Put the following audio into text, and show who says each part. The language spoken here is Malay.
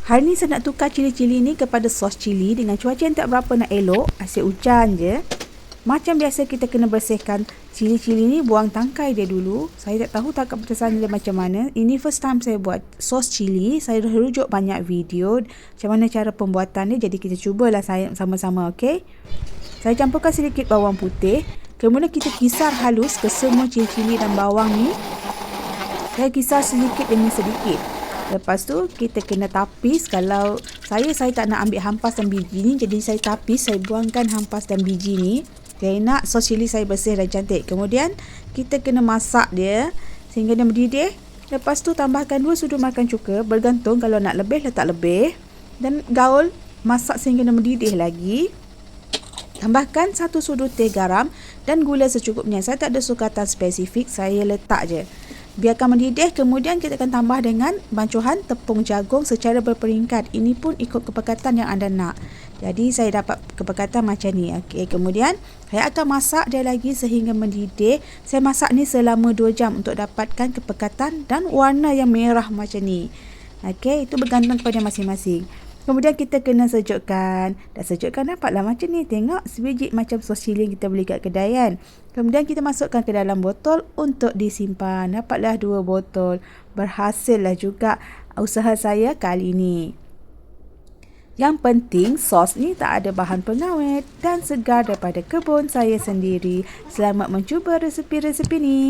Speaker 1: Hari ni saya nak tukar cili-cili ni kepada sos cili dengan cuaca yang tak berapa nak elok, asyik hujan je. Macam biasa kita kena bersihkan cili-cili ni, buang tangkai dia dulu. Saya tak tahu tangkap petesan dia macam mana. Ini first time saya buat sos cili. Saya dah rujuk banyak video macam mana cara pembuatan dia, jadi kita cubalah sama-sama, okey? Saya campurkan sedikit bawang putih. Kemudian kita kisar halus ke semua cili-cili dan bawang ni. Saya kisar sedikit demi sedikit. Lepas tu kita kena tapis. Kalau saya tak nak ambil hampas dan biji ni, jadi saya tapis, saya buangkan hampas dan biji ni. Saya nak sos cili saya bersih dan cantik. Kemudian kita kena masak dia sehingga dia mendidih. Lepas tu tambahkan 2 sudu makan cuka, bergantung, kalau nak lebih letak lebih. Dan gaul, masak sehingga dia mendidih lagi. Tambahkan 1 sudu teh garam dan gula secukupnya. Saya tak ada sukatan spesifik, saya letak je. Biarkan mendidih, kemudian kita akan tambah dengan bancuhan tepung jagung secara berperingkat. Ini pun ikut kepekatan yang anda nak. Jadi saya dapat kepekatan macam ni. Okey, kemudian saya akan masak dia lagi sehingga mendidih. Saya masak ni selama 2 jam untuk dapatkan kepekatan dan warna yang merah macam ni. Okey, itu bergantung kepada masing-masing. Kemudian kita kena sejukkan. Dah sejukkan, nampaklah macam ni. Tengok sebiji macam sos cili yang kita beli kat kedai kan. Kemudian kita masukkan ke dalam botol untuk disimpan. Dapatlah 2 botol. Berhasillah juga usaha saya kali ini. Yang penting sos ni tak ada bahan pengawet dan segar daripada kebun saya sendiri. Selamat mencuba resepi-resepi ni.